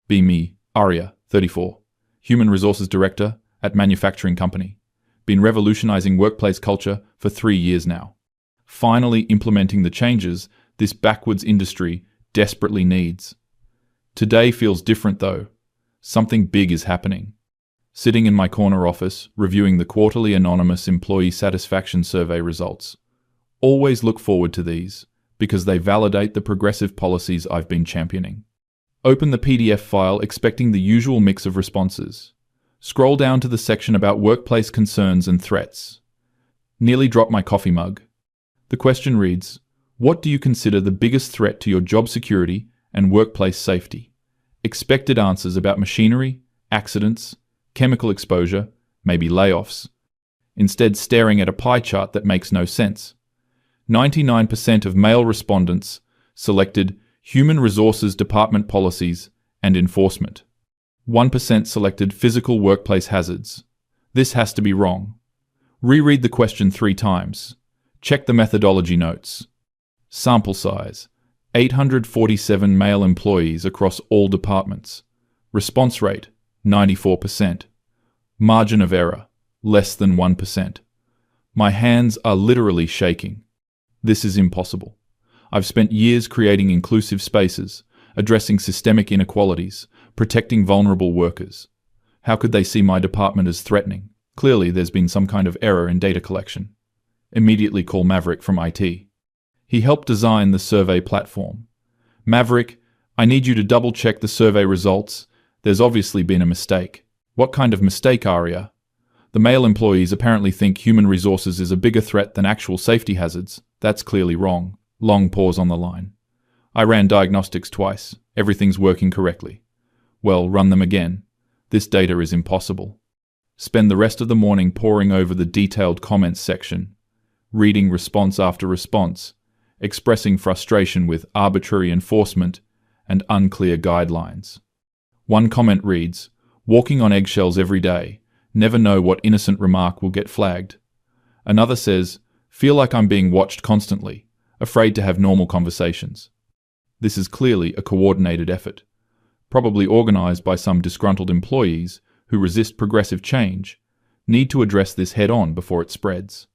Be me, Arya, 34. Human Resources Director at manufacturing company. Been revolutionizing workplace culture for 3 years now. Finally implementing the changes this backwards industry desperately needs. Today feels different though. Something big is happening. Sitting in my corner office, reviewing the quarterly anonymous employee satisfaction survey results. Always look forward to these, because they validate the progressive policies I've been championing. Open the PDF file expecting the usual mix of responses. Scroll down to the section about workplace concerns and threats. Nearly drop my coffee mug. The question reads, what do you consider the biggest threat to your job security and workplace safety? Expected answers about machinery, accidents, chemical exposure, maybe layoffs. Instead staring at a pie chart that makes no sense. 99% of male respondents selected Human Resources Department policies and enforcement. 1% selected physical workplace hazards. This has to be wrong. Reread the question 3 times. Check the methodology notes. Sample size: 847 male employees across all departments. Response rate: 94%. Margin of error: less than 1%. My hands are literally shaking. This is impossible. I've spent years creating inclusive spaces, addressing systemic inequalities, protecting vulnerable workers. How could they see my department as threatening? Clearly, there's been some kind of error in data collection. Immediately call Maverick from IT. He helped design the survey platform. Maverick, I need you to double-check the survey results. There's obviously been a mistake. What kind of mistake, Arya? The male employees apparently think human resources is a bigger threat than actual safety hazards. That's clearly wrong. Long pause on the line. I ran diagnostics twice. Everything's working correctly. Well, run them again. This data is impossible. Spend the rest of the morning poring over the detailed comments section, reading response after response, expressing frustration with arbitrary enforcement and unclear guidelines. One comment reads, walking on eggshells every day, never know what innocent remark will get flagged. Another says, feel like I'm being watched constantly, afraid to have normal conversations. This is clearly a coordinated effort, probably organized by some disgruntled employees who resist progressive change, need to address this head-on before it spreads.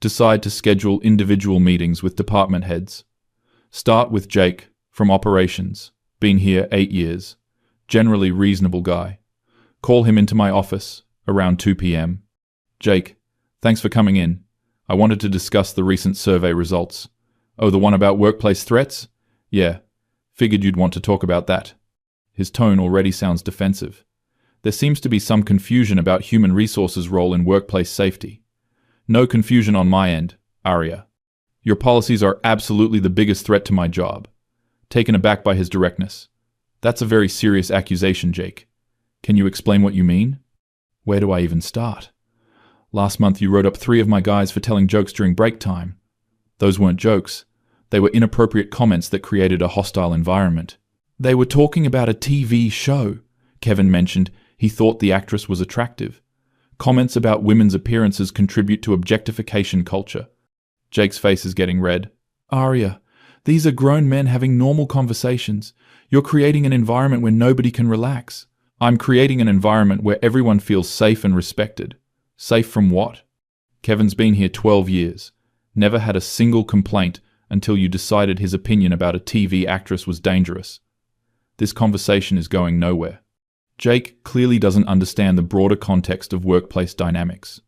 Decide to schedule individual meetings with department heads. Start with Jake from operations, been here 8 years, generally reasonable guy. Call him into my office around 2 p.m. Jake, thanks for coming in. I wanted to discuss the recent survey results. Oh, the one about workplace threats? Yeah, figured you'd want to talk about that. His tone already sounds defensive. There seems to be some confusion about human resources' role in workplace safety. No confusion on my end, Arya. Your policies are absolutely the biggest threat to my job. Taken aback by his directness. That's a very serious accusation, Jake. Can you explain what you mean? Where do I even start? Last month you wrote up 3 of my guys for telling jokes during break time. Those weren't jokes. They were inappropriate comments that created a hostile environment. They were talking about a TV show. Kevin mentioned he thought the actress was attractive. Comments about women's appearances contribute to objectification culture. Jake's face is getting red. Arya, these are grown men having normal conversations. You're creating an environment where nobody can relax. I'm creating an environment where everyone feels safe and respected. Safe from what? Kevin's been here 12 years. Never had a single complaint until you decided his opinion about a TV actress was dangerous. This conversation is going nowhere. Jake clearly doesn't understand the broader context of workplace dynamics.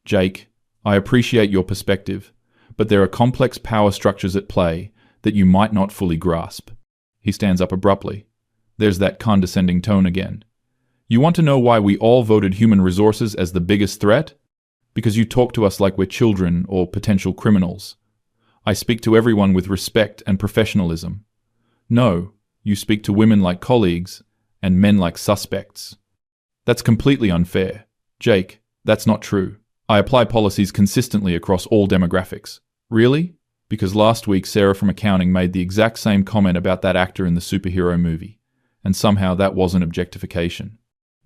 Jake, I appreciate your perspective, but there are complex power structures at play that you might not fully grasp. He stands up abruptly. There's that condescending tone again. You want to know why we all voted human resources as the biggest threat? Because you talk to us like we're children or potential criminals. I speak to everyone with respect and professionalism. No, you speak to women like colleagues and men like suspects. That's completely unfair. Jake, that's not true. I apply policies consistently across all demographics. Really? Because last week Sarah from accounting made the exact same comment about that actor in the superhero movie, and somehow that wasn't objectification.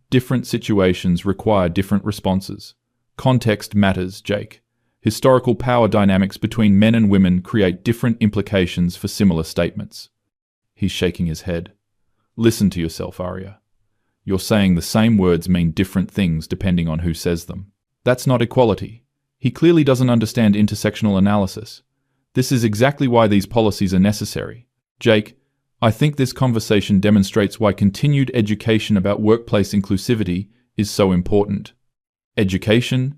Different situations require different responses. Context matters, Jake. Historical power dynamics between men and women create different implications for similar statements. He's shaking his head. Listen to yourself, Arya. You're saying the same words mean different things depending on who says them. That's not equality. He clearly doesn't understand intersectional analysis. This is exactly why these policies are necessary. Jake, I think this conversation demonstrates why continued education about workplace inclusivity is so important. Education?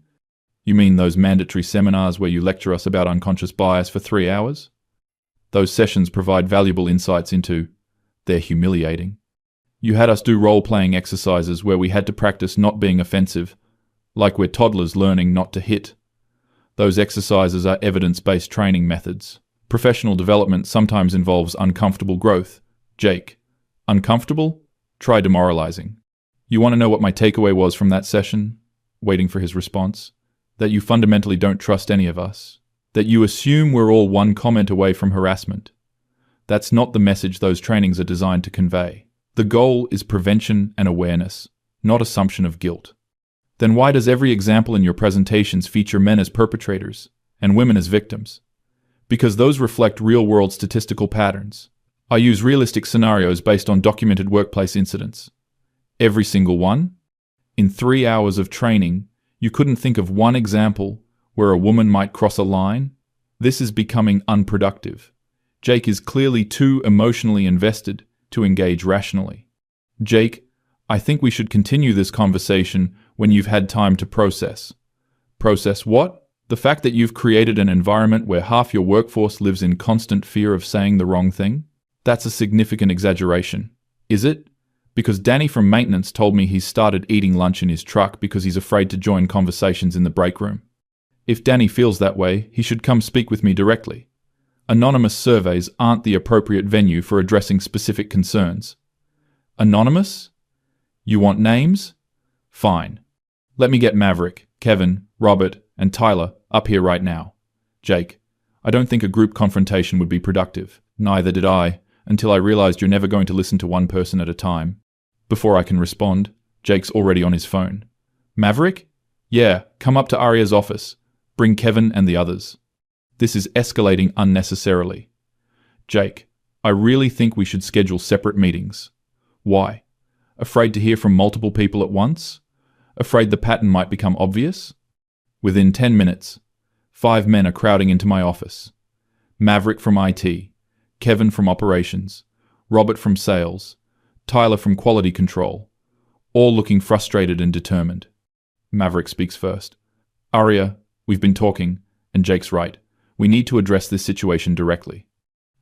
You mean those mandatory seminars where you lecture us about unconscious bias for 3 hours? Those sessions provide valuable insights into... They're humiliating. You had us do role-playing exercises where we had to practice not being offensive, like we're toddlers learning not to hit. Those exercises are evidence-based training methods. Professional development sometimes involves uncomfortable growth. Jake, uncomfortable? Try demoralizing. You want to know what my takeaway was from that session? Waiting for his response. That you fundamentally don't trust any of us. That you assume we're all one comment away from harassment. That's not the message those trainings are designed to convey. The goal is prevention and awareness, not assumption of guilt. Then why does every example in your presentations feature men as perpetrators and women as victims? Because those reflect real-world statistical patterns. I use realistic scenarios based on documented workplace incidents. Every single one? In 3 hours of training, you couldn't think of one example where a woman might cross a line? This is becoming unproductive. Jake is clearly too emotionally invested to engage rationally. Jake, I think we should continue this conversation when you've had time to process. Process what? The fact that you've created an environment where half your workforce lives in constant fear of saying the wrong thing? That's a significant exaggeration. Is it? Because Danny from maintenance told me he's started eating lunch in his truck because he's afraid to join conversations in the break room. If Danny feels that way, he should come speak with me directly. Anonymous surveys aren't the appropriate venue for addressing specific concerns. Anonymous? You want names? Fine. Let me get Maverick, Kevin, Robert, and Tyler up here right now. Jake, I don't think a group confrontation would be productive. Neither did I, until I realized you're never going to listen to one person at a time. Before I can respond, Jake's already on his phone. Maverick? Yeah, come up to Arya's office. Bring Kevin and the others. This is escalating unnecessarily. Jake, I really think we should schedule separate meetings. Why? Afraid to hear from multiple people at once? Afraid the pattern might become obvious? Within 10 minutes, 5 men are crowding into my office. Maverick from IT, Kevin from operations, Robert from sales, Tyler from quality control, all looking frustrated and determined. Maverick speaks first. Arya, we've been talking, and Jake's right. We need to address this situation directly.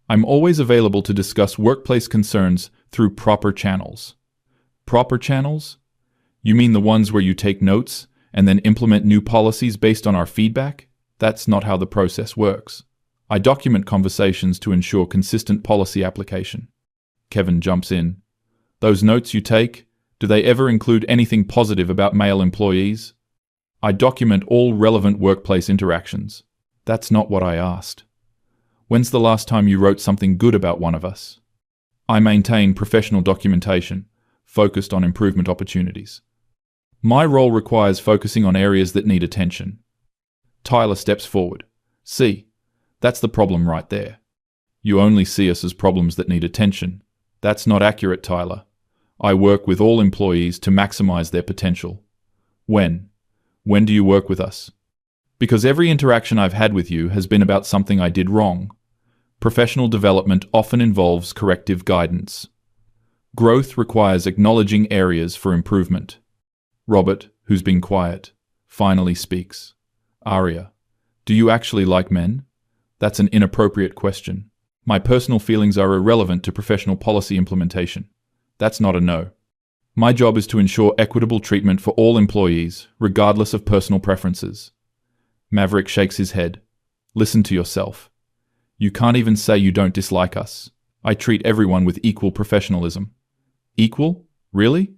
I'm always available to discuss workplace concerns through proper channels. Proper channels? You mean the ones where you take notes and then implement new policies based on our feedback? That's not how the process works. I document conversations to ensure consistent policy application. Kevin jumps in. Those notes you take, do they ever include anything positive about male employees? I document all relevant workplace interactions. That's not what I asked. When's the last time you wrote something good about one of us? I maintain professional documentation, focused on improvement opportunities. My role requires focusing on areas that need attention. Tyler steps forward. See, that's the problem right there. You only see us as problems that need attention. That's not accurate, Tyler. I work with all employees to maximize their potential. When? When do you work with us? Because every interaction I've had with you has been about something I did wrong. Professional development often involves corrective guidance. Growth requires acknowledging areas for improvement. Robert, who's been quiet, finally speaks. Arya, do you actually like men? That's an inappropriate question. My personal feelings are irrelevant to professional policy implementation. That's not a no. My job is to ensure equitable treatment for all employees, regardless of personal preferences. Maverick shakes his head. Listen to yourself. You can't even say you don't dislike us. I treat everyone with equal professionalism. Equal? Really?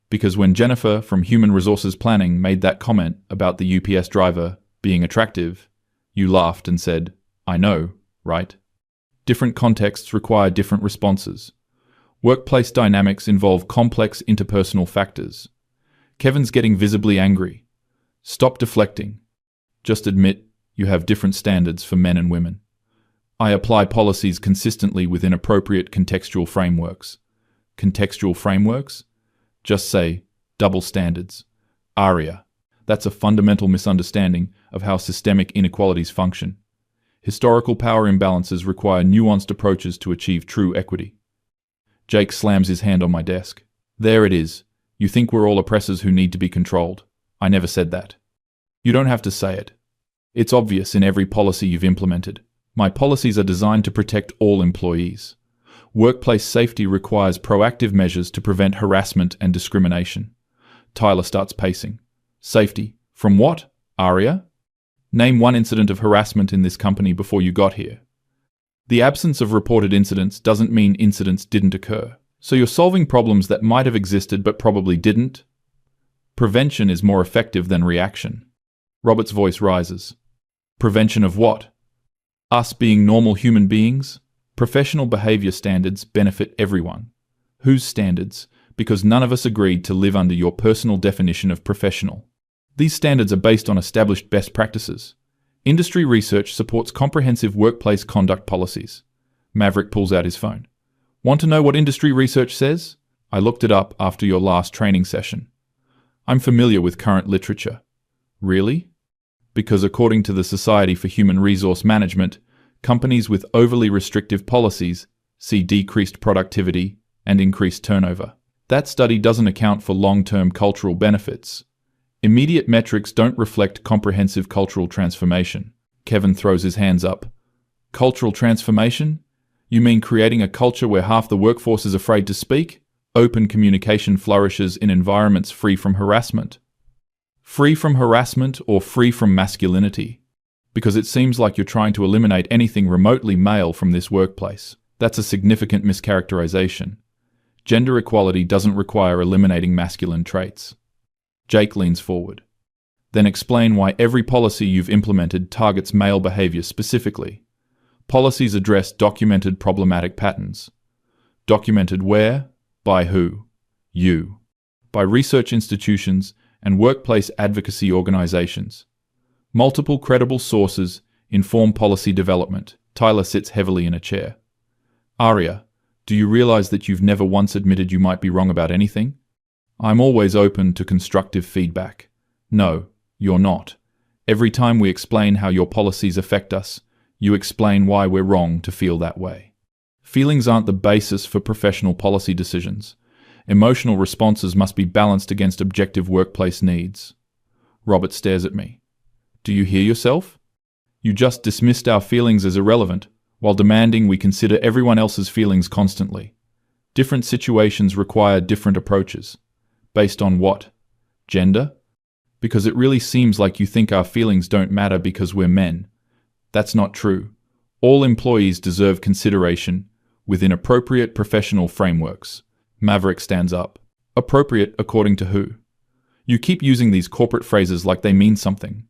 Because when Jennifer from Human Resources Planning made that comment about the UPS driver being attractive, you laughed and said, I know, right? Different contexts require different responses. Workplace dynamics involve complex interpersonal factors. Kevin's getting visibly angry. Stop deflecting. Just admit you have different standards for men and women. I apply policies consistently within appropriate contextual frameworks. contextual frameworks? Just say, double standards. ARIA. That's a fundamental misunderstanding of how systemic inequalities function. Historical power imbalances require nuanced approaches to achieve true equity. Jake slams his hand on my desk. There it is. You think we're all oppressors who need to be controlled. I never said that. You don't have to say it. It's obvious in every policy you've implemented. My policies are designed to protect all employees. Workplace safety requires proactive measures to prevent harassment and discrimination. Tyler starts pacing. Safety. From what? ARIA? Name one incident of harassment in this company before you got here. The absence of reported incidents doesn't mean incidents didn't occur. So you're solving problems that might have existed but probably didn't? Prevention is more effective than reaction. Robert's voice rises. Prevention of what? Us being normal human beings? Professional behavior standards benefit everyone. Whose standards? Because none of us agreed to live under your personal definition of professional. These standards are based on established best practices. Industry research supports comprehensive workplace conduct policies. Maverick pulls out his phone. Want to know what industry research says? I looked it up after your last training session. I'm familiar with current literature. Really? Because according to the Society for Human Resource Management, companies with overly restrictive policies see decreased productivity and increased turnover. That study doesn't account for long-term cultural benefits. Immediate metrics don't reflect comprehensive cultural transformation. Kevin throws his hands up. Cultural transformation? You mean creating a culture where half the workforce is afraid to speak? Open communication flourishes in environments free from harassment. Free from harassment or free from masculinity? Because it seems like you're trying to eliminate anything remotely male from this workplace. That's a significant mischaracterization. Gender equality doesn't require eliminating masculine traits. Jake leans forward. Then explain why every policy you've implemented targets male behavior specifically. Policies address documented problematic patterns. Documented where? By who? You. By research institutions and workplace advocacy organizations. Multiple credible sources inform policy development. Tyler sits heavily in a chair. Aria, do you realize that you've never once admitted you might be wrong about anything? I'm always open to constructive feedback. No, you're not. Every time we explain how your policies affect us, you explain why we're wrong to feel that way. Feelings aren't the basis for professional policy decisions. Emotional responses must be balanced against objective workplace needs. Robert stares at me. Do you hear yourself? You just dismissed our feelings as irrelevant, while demanding we consider everyone else's feelings constantly. Different situations require different approaches. Based on what? Gender? Because it really seems like you think our feelings don't matter because we're men. That's not true. All employees deserve consideration within appropriate professional frameworks. Maverick stands up. Appropriate according to who? You keep using these corporate phrases like they mean something.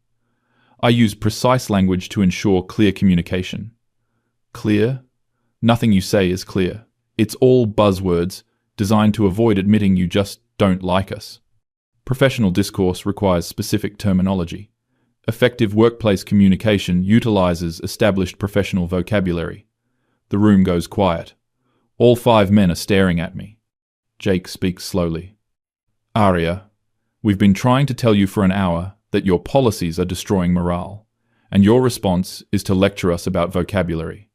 I use precise language to ensure clear communication. Clear? Nothing you say is clear. It's all buzzwords designed to avoid admitting you just don't like us. Professional discourse requires specific terminology. Effective workplace communication utilizes established professional vocabulary. The room goes quiet. All 5 men are staring at me. Jake speaks slowly. Aria, we've been trying to tell you for an hour that your policies are destroying morale, and your response is to lecture us about vocabulary.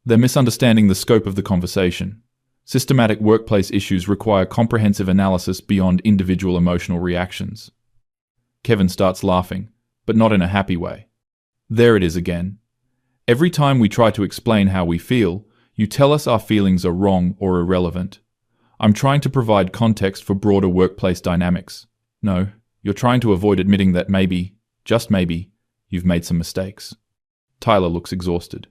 They're misunderstanding the scope of the conversation. Systematic workplace issues require comprehensive analysis beyond individual emotional reactions. Kevin starts laughing, but not in a happy way. There it is again. Every time we try to explain how we feel, you tell us our feelings are wrong or irrelevant. I'm trying to provide context for broader workplace dynamics. No, you're trying to avoid admitting that maybe, just maybe, you've made some mistakes. Tyler looks exhausted.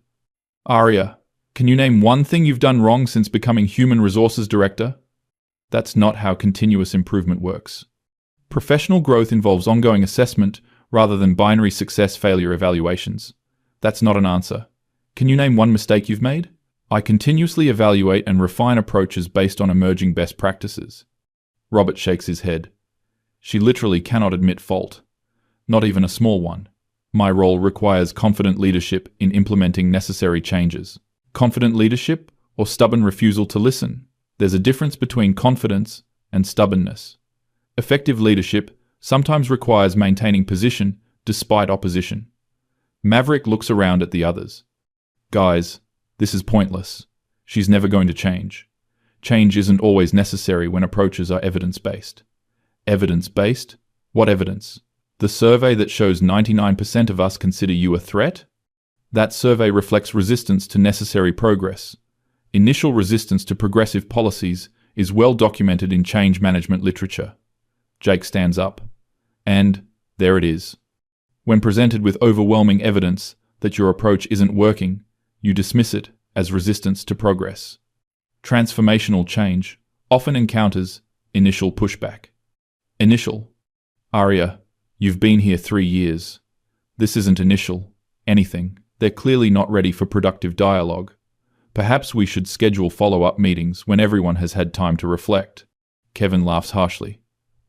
Aria, can you name one thing you've done wrong since becoming Human Resources Director? That's not how continuous improvement works. Professional growth involves ongoing assessment rather than binary success-failure evaluations. That's not an answer. Can you name one mistake you've made? I continuously evaluate and refine approaches based on emerging best practices. Robert shakes his head. She literally cannot admit fault. Not even a small one. My role requires confident leadership in implementing necessary changes. Confident leadership or stubborn refusal to listen? There's a difference between confidence and stubbornness. Effective leadership sometimes requires maintaining position despite opposition. Maverick looks around at the others. Guys, this is pointless. She's never going to change. Change isn't always necessary when approaches are evidence-based. Evidence-based? What evidence? The survey that shows 99% of us consider you a threat? That survey reflects resistance to necessary progress. Initial resistance to progressive policies is well documented in change management literature. Jake stands up. And there it is. When presented with overwhelming evidence that your approach isn't working, you dismiss it as resistance to progress. Transformational change often encounters initial pushback. Initial. Arya, you've been here 3 years. This isn't initial. Anything. They're clearly not ready for productive dialogue. Perhaps we should schedule follow-up meetings when everyone has had time to reflect. Kevin laughs harshly.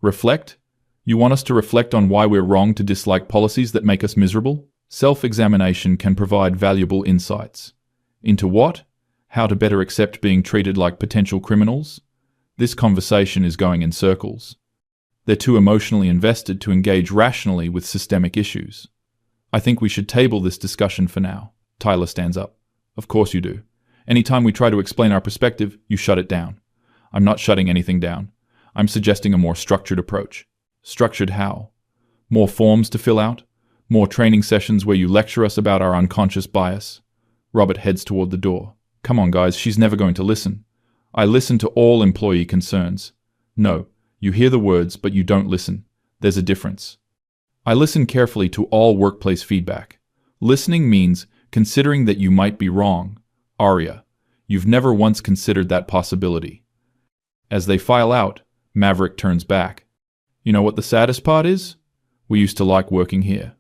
Reflect? You want us to reflect on why we're wrong to dislike policies that make us miserable? Self-examination can provide valuable insights. Into what? How to better accept being treated like potential criminals? This conversation is going in circles. They're too emotionally invested to engage rationally with systemic issues. I think we should table this discussion for now. Tyler stands up. Of course you do. Anytime we try to explain our perspective, you shut it down. I'm not shutting anything down. I'm suggesting a more structured approach. Structured how? More forms to fill out? More training sessions where you lecture us about our unconscious bias? Robert heads toward the door. Come on, guys, she's never going to listen. I listen to all employee concerns. No, you hear the words, but you don't listen. There's a difference. I listen carefully to all workplace feedback. Listening means considering that you might be wrong. Arya, you've never once considered that possibility. As they file out, Maverick turns back. You know what the saddest part is? We used to like working here.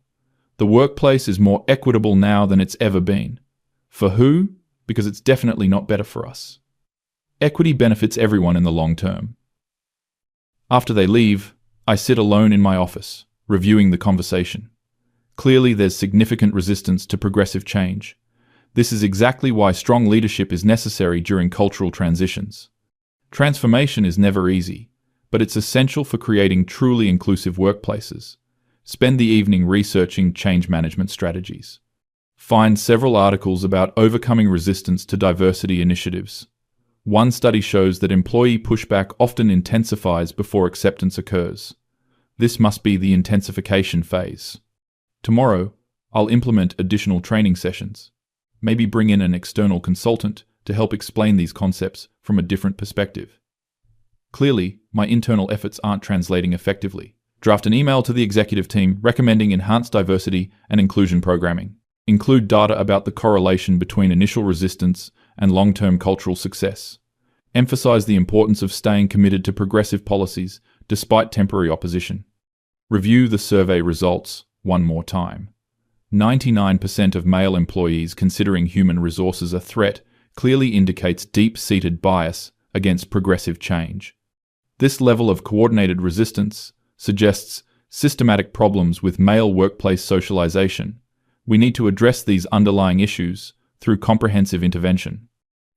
The workplace is more equitable now than it's ever been. For who? Because it's definitely not better for us. Equity benefits everyone in the long term. After they leave, I sit alone in my office, reviewing the conversation. Clearly, there's significant resistance to progressive change. This is exactly why strong leadership is necessary during cultural transitions. Transformation is never easy, but it's essential for creating truly inclusive workplaces. Spend the evening researching change management strategies. Find several articles about overcoming resistance to diversity initiatives. One study shows that employee pushback often intensifies before acceptance occurs. This must be the intensification phase. Tomorrow, I'll implement additional training sessions. Maybe bring in an external consultant to help explain these concepts from a different perspective. Clearly, my internal efforts aren't translating effectively. Draft an email to the executive team recommending enhanced diversity and inclusion programming. Include data about the correlation between initial resistance and long-term cultural success. Emphasize the importance of staying committed to progressive policies despite temporary opposition. Review the survey results one more time. 99% of male employees considering human resources a threat clearly indicates deep-seated bias against progressive change. This level of coordinated resistance suggests systematic problems with male workplace socialization. We need to address these underlying issues through comprehensive intervention.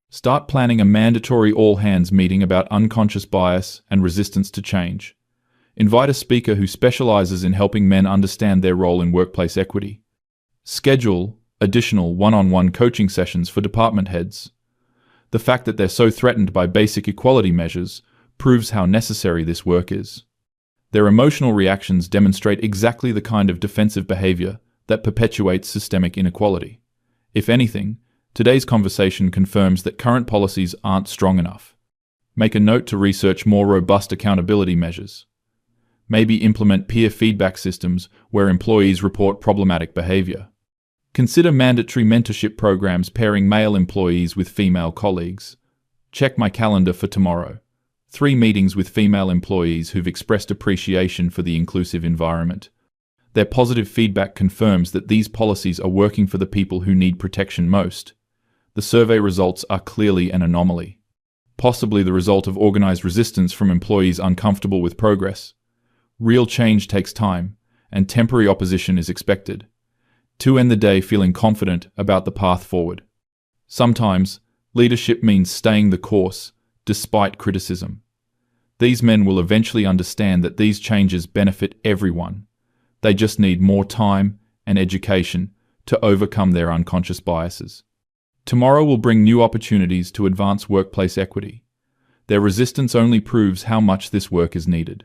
Start planning a mandatory all-hands meeting about unconscious bias and resistance to change. Invite a speaker who specializes in helping men understand their role in workplace equity. Schedule additional one-on-one coaching sessions for department heads. The fact that they're so threatened by basic equality measures proves how necessary this work is. Their emotional reactions demonstrate exactly the kind of defensive behavior that perpetuates systemic inequality. If anything, today's conversation confirms that current policies aren't strong enough. Make a note to research more robust accountability measures. Maybe implement peer feedback systems where employees report problematic behavior. Consider mandatory mentorship programs pairing male employees with female colleagues. Check my calendar for tomorrow. 3 meetings with female employees who've expressed appreciation for the inclusive environment. Their positive feedback confirms that these policies are working for the people who need protection most. The survey results are clearly an anomaly, possibly the result of organized resistance from employees uncomfortable with progress. Real change takes time, and temporary opposition is expected. To end the day feeling confident about the path forward. Sometimes, leadership means staying the course, despite criticism. These men will eventually understand that these changes benefit everyone. They just need more time and education to overcome their unconscious biases. Tomorrow will bring new opportunities to advance workplace equity. Their resistance only proves how much this work is needed.